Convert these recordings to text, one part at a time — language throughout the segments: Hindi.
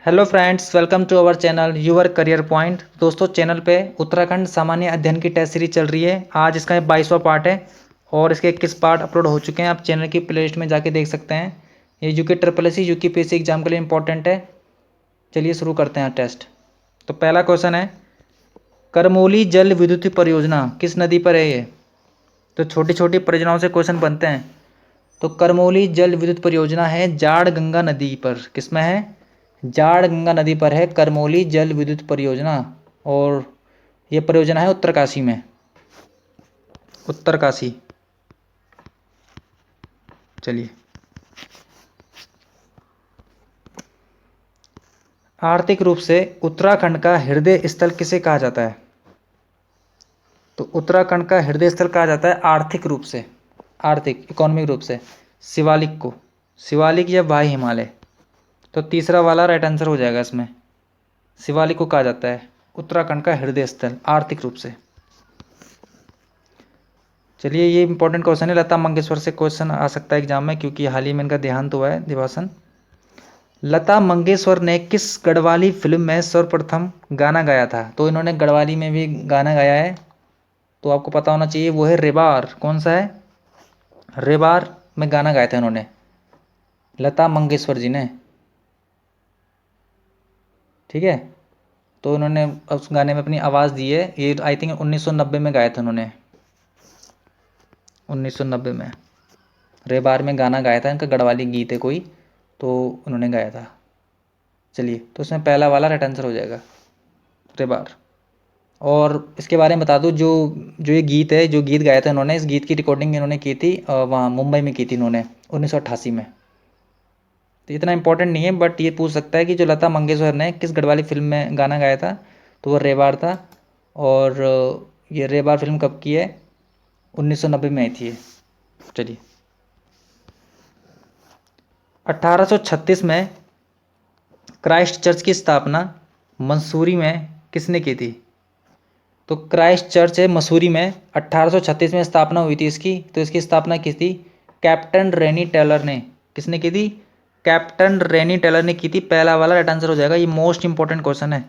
Hello friends, welcome to our channel your career point. दोस्तों, चैनल पे उत्तराखंड सामान्य अध्ययन की टेस्ट सीरीज चल रही है। आज इसका 22वां पार्ट है और इसके 21 पार्ट अपलोड हो चुके हैं। आप चैनल की प्लेलिस्ट में जाके देख सकते हैं। ये UK triple S UPSC exam के लिए इंपॉर्टेंट है। चलिए शुरू करते हैं टेस्ट। तो पहला क्वेश्चन है, करमोली जल विद्युत परियोजना किस नदी पर है? ये तो छोटी छोटी परियोजनाओं से क्वेश्चन बनते हैं। तो करमोली जल विद्युत परियोजना है जाड़ गंगा नदी पर। किस में है? जाड़ गंगा नदी पर है करमोली जल विद्युत परियोजना। और ये परियोजना है उत्तरकाशी में। उत्तरकाशी। चलिए, आर्थिक रूप से उत्तराखंड का हृदय स्थल किसे कहा जाता है? तो उत्तराखंड का हृदय स्थल कहा जाता है आर्थिक रूप से, आर्थिक इकोनॉमिक रूप से शिवालिक को। शिवालिक या वाई हिमालय। तो तीसरा वाला राइट आंसर हो जाएगा इसमें। शिवालिक को कहा जाता है उत्तराखंड का हृदय स्थल आर्थिक रूप से। चलिए, ये इंपॉर्टेंट क्वेश्चन है। लता मंगेशकर से क्वेश्चन आ सकता है एग्जाम में, क्योंकि हाल ही में इनका देहांत हुआ है, दिवासन। लता मंगेशकर ने किस गढ़वाली फिल्म में सर्वप्रथम गाना गाया था? तो इन्होंने गढ़वाली में भी गाना गाया है, तो आपको पता होना चाहिए। वो है रेबार। कौन सा है? रेबार में गाना गाया था इन्होंने, लता मंगेशकर जी ने। ठीक है, तो इन्होंने उस गाने में अपनी आवाज़ दी है। ये आई थिंक 1990 में गाया था उन्होंने। 1990 में रेबार में गाना गाया था। इनका गढ़वाली गीत है कोई, तो उन्होंने गाया था। चलिए, तो इसमें पहला वाला राइट आंसर हो जाएगा, रेबार। और इसके बारे में बता दूं, जो जो ये गीत है, जो गीत गाया था इन्होंने, इस गीत की रिकॉर्डिंग इन्होंने की थी वहाँ मुंबई में की थी इन्होंने 1988 में। तो इतना इंपॉर्टेंट नहीं है, बट ये पूछ सकता है कि जो लता मंगेशकर ने किस गढ़वाली फिल्म में गाना गाया था? तो वो रेबार था। और ये रेबार फिल्म कब की है? 1990 में आई थी ये। चलिए, 1836 में क्राइस्ट चर्च की स्थापना मंसूरी में किसने की थी? तो क्राइस्ट चर्च है मसूरी में, 1836 में स्थापना हुई थी इसकी। तो इसकी स्थापना की थी कैप्टन रेनी टेलर ने। किसने की थी? कैप्टन रेनी टेलर ने की थी। पहला वाला राइट आंसर हो जाएगा। ये मोस्ट इंपॉर्टेंट क्वेश्चन है,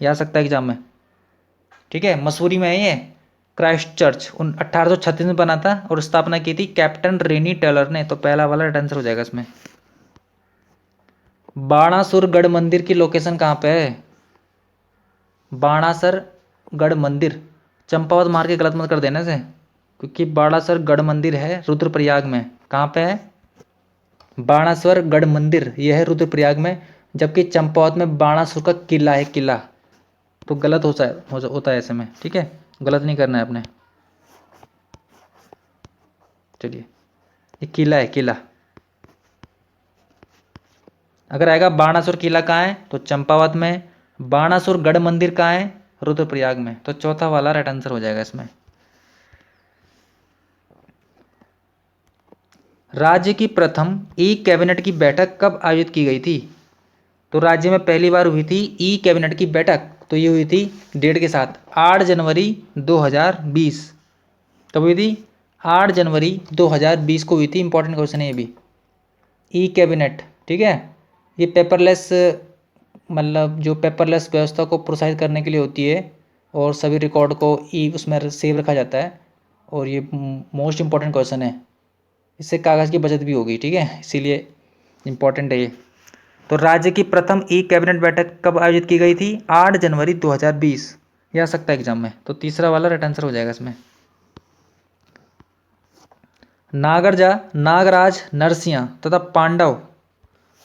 ये आ सकता है एग्जाम में। ठीक है, मसूरी में है ये क्राइस्ट चर्च। 1836 में बना था और स्थापना की थी कैप्टन रेनी टेलर ने। तो पहला वाला राइट आंसर हो जाएगा इसमें। बाणासुर गढ़ मंदिर की लोकेशन कहाँ पे है? बाणासुर गढ़ मंदिर, चंपावत मार के गलत मत कर देने से, क्योंकि बाणासुर गढ़ मंदिर है रुद्रप्रयाग में। कहाँ पे है? बाणासुर गढ़ मंदिर ये है रुद्रप्रयाग में, जबकि चंपावत में बाणासुर का किला है, किला। तो गलत होता है ऐसे में। ठीक है, गलत नहीं करना है आपने। चलिए, ये किला है, किला। अगर आएगा बाणासुर किला कहाँ है, तो चंपावत में। बाणासुर गढ़ मंदिर कहाँ है? रुद्रप्रयाग में। तो चौथा वाला राइट आंसर हो जाएगा इसमें। राज्य की प्रथम ई कैबिनेट की बैठक कब आयोजित की गई थी? तो राज्य में पहली बार हुई थी ई कैबिनेट की बैठक। तो ये हुई थी डेट के साथ 8 जनवरी 2020। कब हुई थी? 8 जनवरी 2020 को हुई थी। इंपॉर्टेंट क्वेश्चन है ये भी। ई कैबिनेट, ठीक है, ये पेपरलेस, मतलब जो पेपरलेस व्यवस्था को प्रोत्साहित करने के लिए होती है, और सभी रिकॉर्ड को ई उसमें सेव रखा जाता है। और ये मोस्ट इंपॉर्टेंट क्वेश्चन है। इससे कागज़ की बचत भी होगी। ठीक है, इसीलिए इम्पॉर्टेंट है ये। तो राज्य की प्रथम ई कैबिनेट बैठक कब आयोजित की गई थी? 8 जनवरी 2020। यह आ सकता है एग्जाम में। तो तीसरा वाला राइट आंसर हो जाएगा इसमें। नागरजा, नागराज, नरसिंह तथा पांडव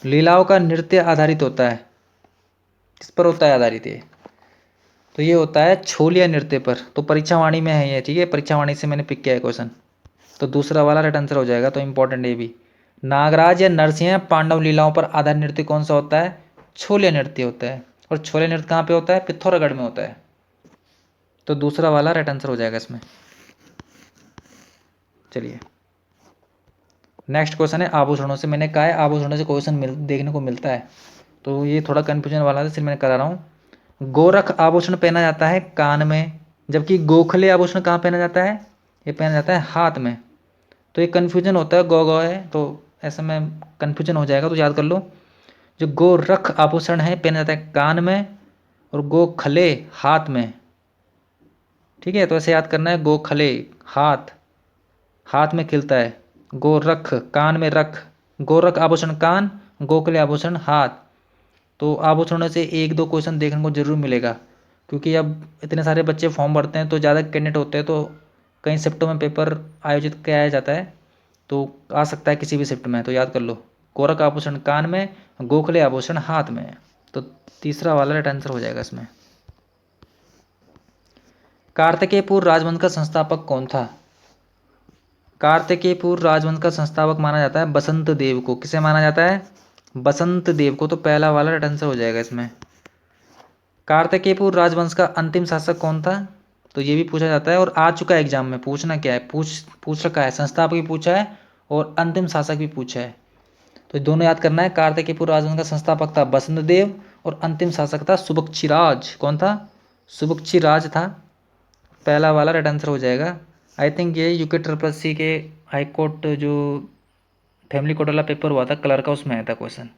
लीलाओं का नृत्य आधारित होता है। किस पर होता है आधारित ये? तो ये होता है छोलिया नृत्य पर। तो परीक्षा वाणी में है ये। ठीक है, परीक्षा वाणी से मैंने पिक किया है क्वेश्चन। तो दूसरा वाला राइट आंसर हो जाएगा। तो इंपॉर्टेंट है भी। नागराज या नरसिंह पांडव लीलाओं पर आधारित नृत्य कौन सा होता है? छोलिया नृत्य होता है। और छोलिया नृत्य कहाँ पे होता है? पिथौरागढ़ में होता है। तो दूसरा वाला राइट आंसर हो जाएगा इसमें। चलिए, नेक्स्ट क्वेश्चन है आभूषणों से। मैंने कहा है आभूषणों से क्वेश्चन देखने को मिलता है, तो ये थोड़ा कन्फ्यूजन वाला था, इसलिए मैंने करा रहा हूँ। गोरख आभूषण पहना जाता है कान में, जबकि गोखले आभूषण कहाँ पहना जाता है? ये पहना जाता है हाथ में। तो ये कन्फ्यूजन होता है, गौ है, तो ऐसे में कन्फ्यूजन हो जाएगा, तो याद कर लो। जो गोरख आभूषण है पहना जाता है कान में, और गोखले हाथ में। ठीक है, तो ऐसे याद करना है, गोखले हाथ, हाथ में खिलता है। गोरख कान में रख, गोरख आभूषण कान, गोखले आभूषण हाथ। तो आभूषणों से एक दो क्वेश्चन देखने को जरूर मिलेगा, क्योंकि अब इतने सारे बच्चे फॉर्म भरते हैं तो ज़्यादा कैंडिडेट होते हैं, तो कई शिफ्टों में पेपर आयोजित किया जाता है, तो आ सकता है किसी भी शिफ्ट में। तो याद कर लो, गोरख आभूषण कान में, गोखले आभूषण हाथ में। तो तीसरा वाला राइट आंसर हो जाएगा इसमें। कार्तिकेयपुर राजवंश का संस्थापक कौन था? कार्तिकेयपुर राजवंश का संस्थापक माना जाता है बसंत देव को। किसे माना जाता है? बसंत देव को। तो पहला वाला राइट आंसर हो जाएगा इसमें। कार्तिकेयपुर राजवंश का अंतिम शासक कौन था? तो ये भी पूछा जाता है और आ चुका है एग्जाम में। पूछना क्या है, पूछ रखा है, संस्थापक भी पूछा है और अंतिम शासक भी पूछा है। तो दोनों याद करना है। कार्तिकेयपुर राजवंश का संस्थापक था बसंत देव और अंतिम शासक था सुबक्षिराज। कौन था? सुबक्षिराज था। पहला वाला राइट आंसर हो जाएगा। आई थिंक ये यूके ट्रिपल सी के हाई कोर्ट जो फैमिली कोर्ट वाला पेपर हुआ था कलर का, उसमें आया था क्वेश्चन।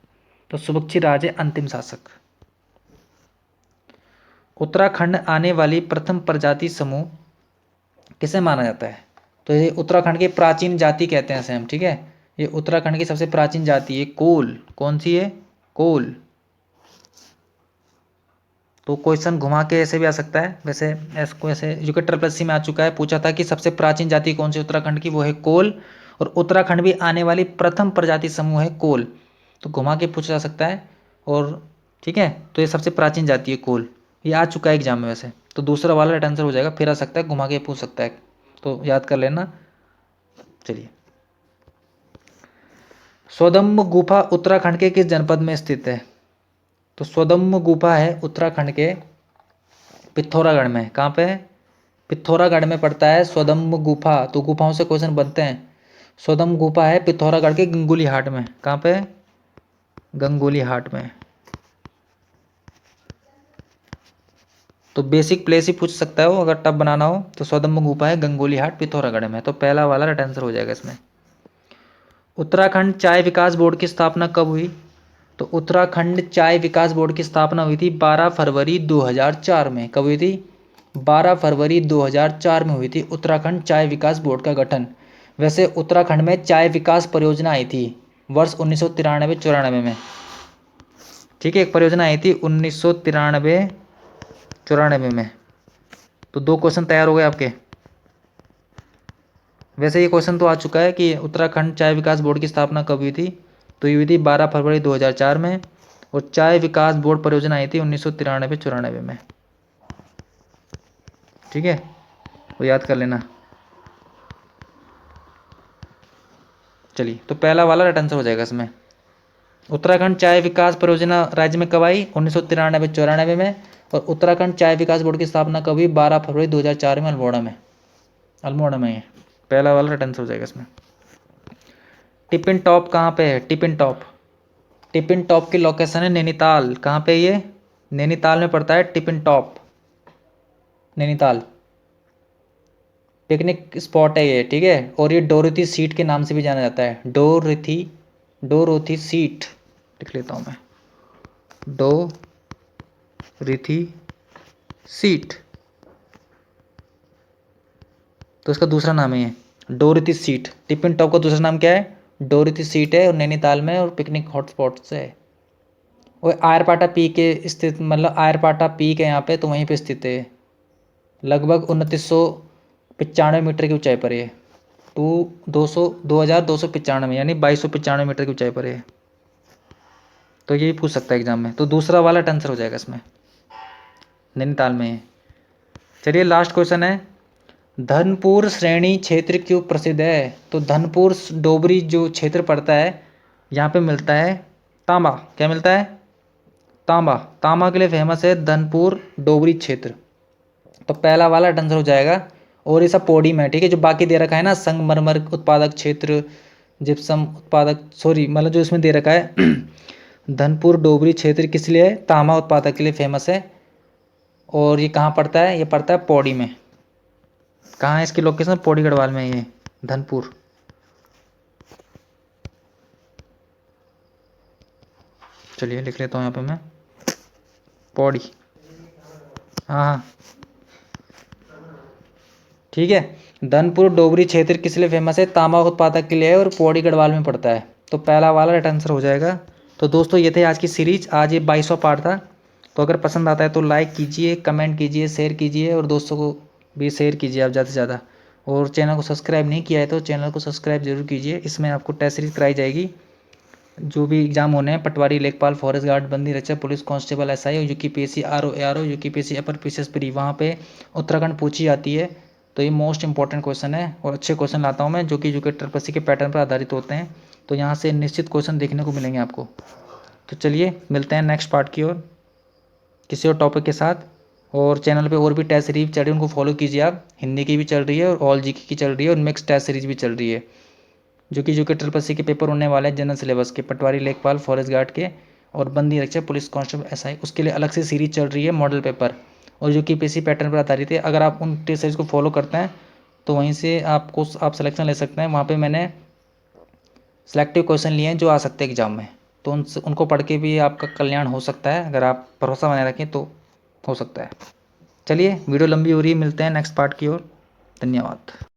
तो सुबक्षिराज है अंतिम शासक। उत्तराखंड आने वाली प्रथम प्रजाति समूह किसे माना जाता है? तो ये उत्तराखंड की प्राचीन जाति कहते हैं इसे हम। ठीक है, ये उत्तराखंड की सबसे प्राचीन जाति है कोल। कौन सी है? कोल। तो क्वेश्चन घुमा के ऐसे भी आ सकता है। वैसे इसको ऐसे यूके ट्रिपल सी में आ चुका है, पूछा था कि सबसे प्राचीन जाति कौन सी उत्तराखंड की, वो है कोल। और उत्तराखंड भी आने वाली प्रथम प्रजाति समूह है कोल। तो घुमा के पूछा जा सकता है। और ठीक है, तो ये सबसे प्राचीन जाति है कोल। ये आ चुका है एग्जाम में वैसे। तो दूसरा वाला राइट आंसर हो जाएगा। फिर आ सकता है, घुमा के पूछ सकता है, तो याद कर लेना। चलिए, स्वदम्भ गुफा उत्तराखंड के किस जनपद में स्थित है? तो स्वदम्भ गुफा है उत्तराखंड के पिथौरागढ़ में। कहाँ पे है? पिथौरागढ़ में पड़ता है स्वदम्भ गुफा। तो गुफाओं से क्वेश्चन बनते हैं। स्वदम्भ गुफा है पिथौरागढ़ के गंगोली हाट में। कहाँ पे? गंगोली हाट में। तो बेसिक प्लेस ही पूछ सकता है वो, अगर टफ बनाना हो तो। स्वदम्भ गुफा है गंगोली हाट पिथौरागढ़ में। तो पहला वाला राइट आंसर हो जाएगा इसमें। उत्तराखंड चाय विकास बोर्ड की स्थापना कब हुई? तो उत्तराखंड चाय विकास बोर्ड की स्थापना हुई थी 12 फरवरी 2004 में। कब हुई थी? 12 फरवरी 2004 में हुई थी उत्तराखंड चाय विकास बोर्ड का गठन। वैसे उत्तराखंड में चाय विकास परियोजना आई थी वर्ष 1993-94 में। ठीक है, एक परियोजना आई थी 1993-94 में। तो दो क्वेश्चन तैयार हो गए आपके। वैसे ये क्वेश्चन तो आ चुका है कि उत्तराखंड चाय विकास बोर्ड की स्थापना कब हुई थी। तो ये हुई थी 12 फरवरी 2004 में। और चाय विकास बोर्ड परियोजना आई थी 1993-94 में। ठीक है, वो याद कर लेना। चलिए, तो पहला वाला राइट आंसर हो जाएगा इसमें। उत्तराखंड चाय विकास परियोजना राज्य में कब आई? 1993-94 में। और उत्तराखंड चाय विकास बोर्ड की स्थापना कब हुई? 12 फरवरी 2004 में, अल्मोड़ा में। अल्मोड़ा में है। पहला वाला राइट आंसर हो जाएगा इसमें। टिपिन टॉप कहाँ पे है? टिपिन टॉप, टिपिन टॉप की लोकेशन है नैनीताल। कहाँ पे ये? नैनीताल में पड़ता है tiffin top. Nainital picnic spot है ये। ठीक है, और ये डोरथी सीट के नाम से भी जाना जाता है। डोरथी, डोरथी सीट लिख लेता हूँ मैं। डोरथी सीट, तो इसका दूसरा नाम है ये डोरथी सीट। टिपिन टॉप का दूसरा नाम क्या है? डोरथी सीट है, और नैनीताल में, और पिकनिक हॉटस्पॉट से है। और आयरपाटा पीक के स्थित, मतलब आयरपाटा पीक है यहाँ पे, तो वहीं पे स्थित है। लगभग 2995 मीटर की ऊंचाई पर है। 2295 यानी 2295 मीटर की ऊंचाई पर है। तो ये भी पूछ सकता है एग्जाम में। तो दूसरा वाला आंसर हो जाएगा इसमें, नैनीताल में है। चलिए, लास्ट क्वेश्चन है। धनपुर श्रेणी क्षेत्र क्यों प्रसिद्ध है? तो धनपुर डोबरी जो क्षेत्र पड़ता है, यहाँ पे मिलता है तांबा। क्या मिलता है? तांबा। तांबा के लिए फेमस है धनपुर डोबरी क्षेत्र। तो पहला वाला आंसर हो जाएगा। और ये सब पौड़ी में। ठीक है, जो बाकी दे रखा है ना, संगमरमर उत्पादक क्षेत्र, जिप्सम उत्पादक, सॉरी मतलब जो इसमें दे रखा है धनपुर डोबरी क्षेत्र किस लिए है? तांबा उत्पादक के लिए फेमस है। और ये कहाँ पड़ता है? ये पड़ता है पौड़ी में। कहाँ है इसकी लोकेशन? पौड़ी गढ़वाल में ये धनपुर। चलिए। चलिए लिख लेता हूँ यहाँ पे मैं, पौड़ी। हाँ हाँ ठीक है। धनपुर डोगरी क्षेत्र किस लिए फेमस है? तांबा उत्पादक के लिए है और पौड़ी गढ़वाल में पड़ता है। तो पहला वाला राइट आंसर हो जाएगा। तो दोस्तों ये थे आज की सीरीज, आज ये 22वां पार्ट था। तो अगर पसंद आता है तो लाइक कीजिए, कमेंट कीजिए, शेयर कीजिए और दोस्तों को भी शेयर कीजिए आप ज़्यादा से ज़्यादा। और चैनल को सब्सक्राइब नहीं किया है तो चैनल को सब्सक्राइब जरूर कीजिए। इसमें आपको टेस्ट सीरीज कराई जाएगी, जो भी एग्जाम होने हैं, पटवारी, लेखपाल, फॉरेस्ट गार्ड, बंदी रक्षक, पुलिस कांस्टेबल, एसआई और UPPSC RO ARO, UPPSC upper PCS pre, वहाँ पे उत्तराखंड पूछी जाती है। तो ये मोस्ट इंपॉर्टेंट क्वेश्चन है और अच्छे क्वेश्चन लाता हूँ मैं, जो कि ट्रिपल सी के पैटर्न पर आधारित होते हैं। तो यहाँ से निश्चित क्वेश्चन देखने को मिलेंगे आपको। तो चलिए मिलते हैं नेक्स्ट पार्ट की ओर किसी और टॉपिक के साथ। और चैनल पे और भी टेस्ट सीरीज चल रही है, उनको फॉलो कीजिए आप। हिंदी की भी चल रही है और ऑल जीके की चल रही है और मिक्स टेस्ट सीरीज भी चल रही है, जो कि ट्रिपल सी के पेपर होने वाले हैं जनरल सिलेबस के, पटवारी, लेखपाल, फॉरेस्ट गार्ड के और बंदी रक्षक, पुलिस कांस्टेबल, एसआई, उसके लिए अलग से सीरीज चल रही है मॉडल पेपर, और जो कि पीसी पैटर्न पर आधारित है। अगर आप उन टेस्ट सीरीज को फॉलो करते हैं तो वहीं से आप सिलेक्शन ले सकते हैं। वहाँ पे मैंने सिलेक्टिव क्वेश्चन लिए हैं जो आ सकते हैं एग्जाम में, तो उनको पढ़ के भी आपका कल्याण हो सकता है। अगर आप भरोसा बनाए रखें तो हो सकता है। चलिए वीडियो लंबी हो रही है, मिलते हैं नेक्स्ट पार्ट की ओर। धन्यवाद।